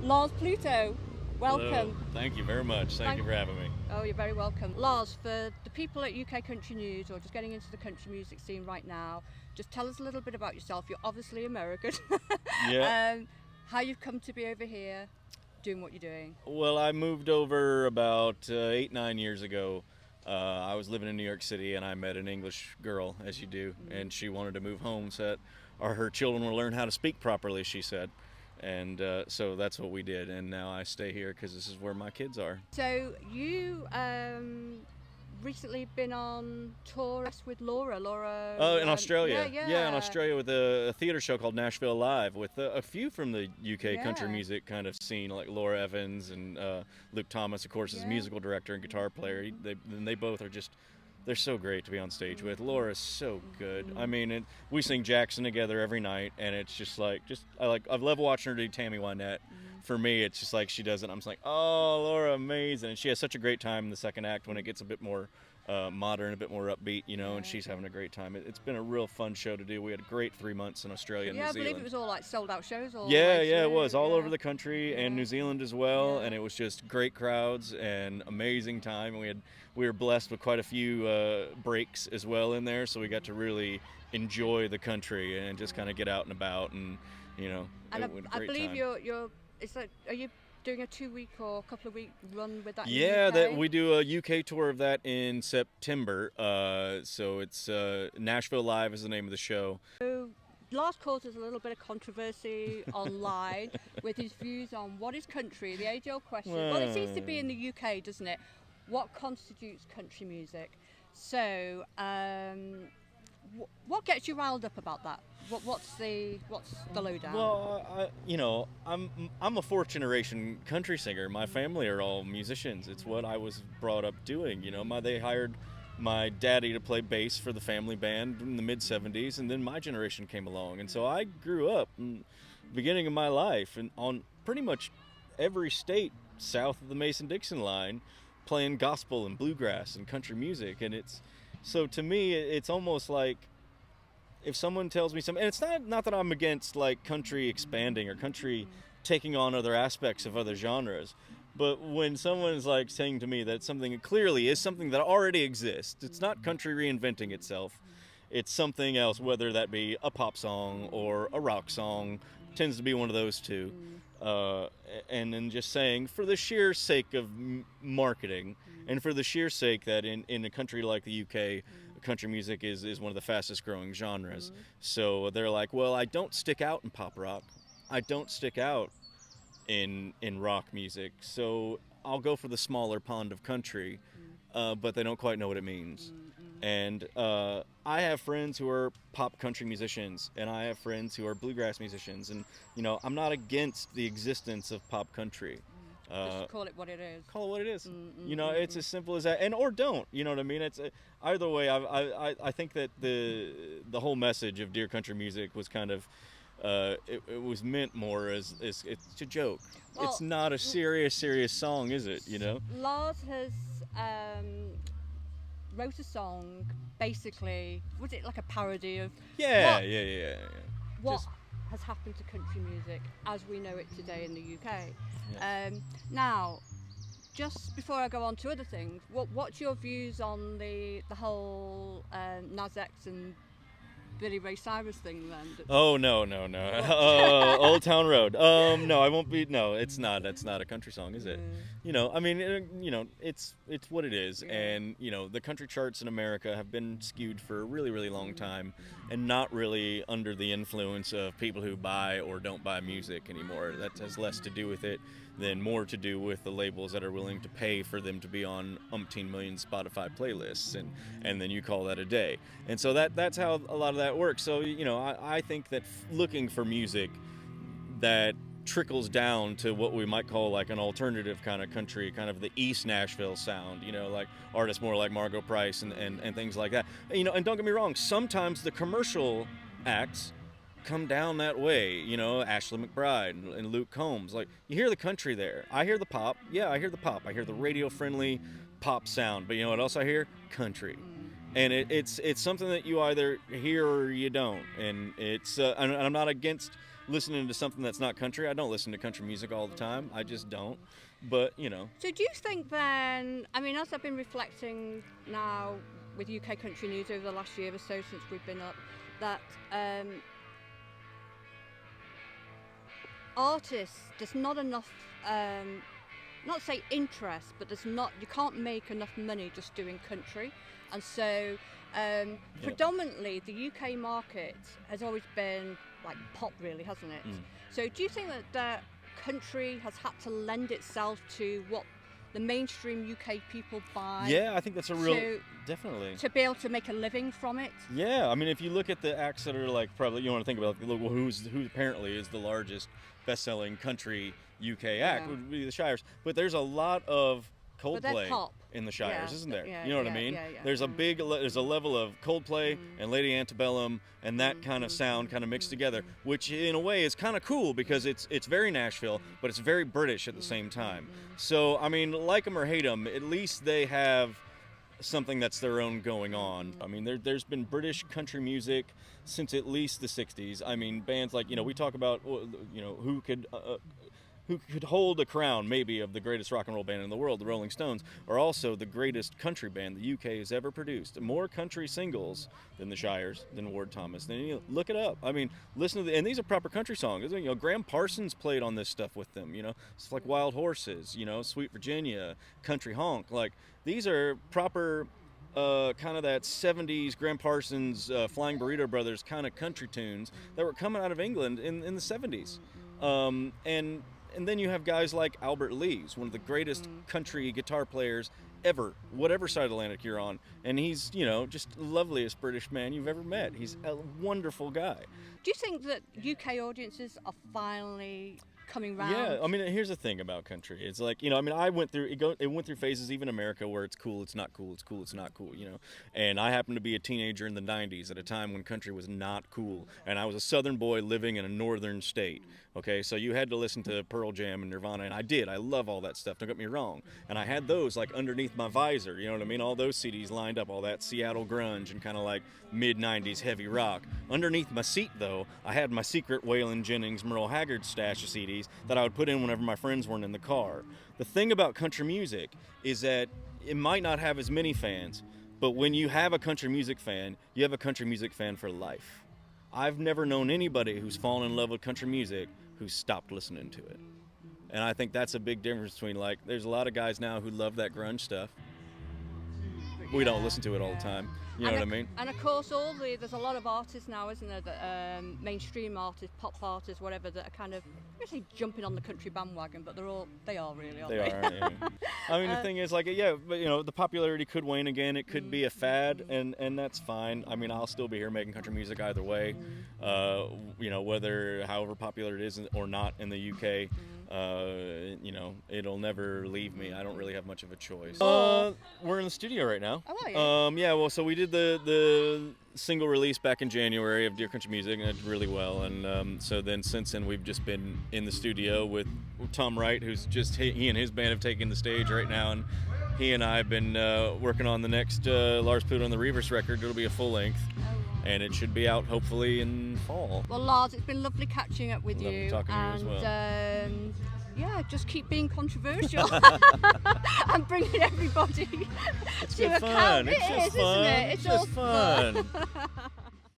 Lars Pluto, welcome. Hello. Thank you very much. Thank you for having me. Oh, you're very welcome. Lars, for the people at UK Country News or just getting into the country music scene right now, just tell us a little bit about yourself. You're obviously American. Yeah. How you've come to be over here doing what you're doing. Well, I moved over about 8-9 years ago. I was living in New York City, and I met an English girl, as you do, and she wanted to move home so that her children will learn how to speak properly, she said. And so that's what we did, and now I stay here because this is where my kids are. So you recently been on tour with Laura. Oh, in Australia. Yeah. In Australia with a theater show called Nashville Alive with a few from the UK country music kind of scene, like Laura Evans and Luke Thomas, of course, is a musical director and guitar player. They both are just, they're so great to be on stage with. Laura's so good. I mean, we sing Jackson together every night, and it's just like, I love watching her do Tammy Wynette. For me, it's just like she does it. I'm just like, oh, Laura, amazing. And she has such a great time in the second act when it gets a bit more modern, a bit more upbeat, and she's having a great time. It's been a real fun show to do. We had a great 3 months in Australia and New Zealand. I believe it was all like sold out shows. Yeah, it was all over the country and New Zealand as well, and it was just great crowds and amazing time. And we were blessed with quite a few breaks as well in there, so we got to really enjoy the country and just kind of get out and about, and And I believe you're. It's like, are you doing a 2-week or a couple of week run with that? Yeah, that we do a UK tour of that in September. So it's Nashville Alive is the name of the show. So Lars causes a little bit of controversy online with his views on what is country, the age-old question. Well, it seems to be in the UK, doesn't it? What constitutes country music? So, what gets you riled up about that? What's the lowdown? Well, I'm a fourth generation country singer. My family are all musicians. It's what I was brought up doing. They hired my daddy to play bass for the family band in the mid '70s, and then my generation came along, and so I grew up in the beginning of my life and on pretty much every state south of the Mason-Dixon line, playing gospel and bluegrass and country music, and so to me it's almost like, if someone tells me something, and it's not that I'm against like country expanding or country taking on other aspects of other genres, but when someone's like saying to me that something clearly is something that already exists, it's not country reinventing itself, it's something else, whether that be a pop song or a rock song, tends to be one of those two, and then just saying for the sheer sake of marketing and for the sheer sake that in a country like the UK, country music is one of the fastest growing genres. So they're like, well, I don't stick out in pop rock, I don't stick out in rock music, so I'll go for the smaller pond of country, but they don't quite know what it means. And I have friends who are pop country musicians, and I have friends who are bluegrass musicians, and I'm not against the existence of pop country. Just call it what it is. Call it what it is. It's as simple as that, or don't. You know what I mean? It's either way. I think that the whole message of Dear Country Music was kind of it was meant more as it's a joke. Well, it's not a serious song, is it? Lars has wrote a song. Basically, was it like a parody of? Yeah. What has happened to country music as we know it today in the UK? Now, just before I go on to other things, what's your views on the whole Nas X and Billy Ray Cyrus thing then? Oh no. Old Town Road. No, I won't be. No, it's not. That's not a country song, is it? It's what it is, and the country charts in America have been skewed for a really, really long time, and not really under the influence of people who buy or don't buy music anymore. That has less to do with it than more to do with the labels that are willing to pay for them to be on umpteen million Spotify playlists, and then you call that a day. And so that's how a lot of that works. So I think that looking for music that trickles down to what we might call like an alternative kind of country, kind of the East Nashville sound, like artists more like Margo Price and things like that. And don't get me wrong, sometimes the commercial acts come down that way, Ashley McBryde and Luke Combs. Like, you hear the country there. I hear the pop. Yeah, I hear the pop. I hear the radio-friendly pop sound. But you know what else I hear? Country. And it's something that you either hear or you don't. And it's and I'm not against listening to something that's not country. I don't listen to country music all the time. I just don't. But, you know. So do you think then, I mean, as I've been reflecting now with UK country news over the last year or so since we've been up, that artists, there's not enough, not say interest, but you can't make enough money just doing country. And so predominantly the UK market has always been like pop, really, hasn't it? So do you think that country has had to lend itself to what the mainstream UK people buy? Yeah, I think that's a real, definitely. To be able to make a living from it? Yeah, I mean, if you look at the acts that are like, probably, you want to think about who apparently is the largest best-selling country UK act, would be the Shires. But there's a lot of Coldplay in the Shires, isn't there? You know what I mean? There's a level of Coldplay and Lady Antebellum and that kind of sound kind of mixed together, which in a way is kind of cool because it's very Nashville, but it's very British at the same time. So, I mean, like them or hate them, at least they have something that's their own going on. I mean, there's been British country music since at least the 60s. I mean, bands like, we talk about, who could hold a crown maybe of the greatest rock and roll band in the world, the Rolling Stones, are also the greatest country band the UK has ever produced. More country singles than the Shires, than Ward Thomas. Then look it up. I mean, listen to and these are proper country songs. Graham Parsons played on this stuff with them. Stuff like Wild Horses, Sweet Virginia, Country Honk. Like, these are proper kind of that 70s Graham Parsons, Flying Burrito Brothers kind of country tunes that were coming out of England in the 70s. And then you have guys like Albert Lees, one of the greatest country guitar players ever, whatever side of the Atlantic you're on. And he's, just the loveliest British man you've ever met. He's a wonderful guy. Do you think that UK audiences are finally coming round? Yeah, I mean, here's the thing about country. It's like, I went through, it went through phases, even in America, where it's cool, it's not cool, it's cool, it's not cool, And I happened to be a teenager in the 90s at a time when country was not cool. And I was a southern boy living in a northern state. Okay, so you had to listen to Pearl Jam and Nirvana, and I did. I love all that stuff, don't get me wrong. And I had those, like, underneath my visor, you know what I mean? All those CDs lined up, all that Seattle grunge and kind of like mid-90s heavy rock. Underneath my seat, though, I had my secret Waylon Jennings, Merle Haggard stash of CDs that I would put in whenever my friends weren't in the car. The thing about country music is that it might not have as many fans, but when you have a country music fan, you have a country music fan for life. I've never known anybody who's fallen in love with country music who stopped listening to it. And I think that's a big difference between, like, there's a lot of guys now who love that grunge stuff. We don't listen to it all the time. You know what I mean? And of course, there's a lot of artists now, isn't there, that mainstream artists, pop artists, whatever, that are kind of, I guess, jumping on the country bandwagon, but they are really, aren't they? They are, yeah. I mean, the thing is, like, but, the popularity could wane again. It could be a fad, and that's fine. I mean, I'll still be here making country music either way, however popular it is or not in the UK. It'll never leave me. I don't really have much of a choice. We're in the studio right now. Oh, are you? Yeah, well, so we did the single release back in January of Dear Country Music, and it did really well. And so then since then, we've just been in the studio with Tom Wright, who's he and his band have taken the stage right now, and he and I have been working on the next Lars Pluto and the Reavers record. It'll be a full length. And it should be out hopefully in fall. Well, Lars, it's been lovely catching up with Lovely you. Talking to you as well. Just keep being controversial and bringing everybody it's to good account. Fun. It's just fun. Isn't it? It's just all fun.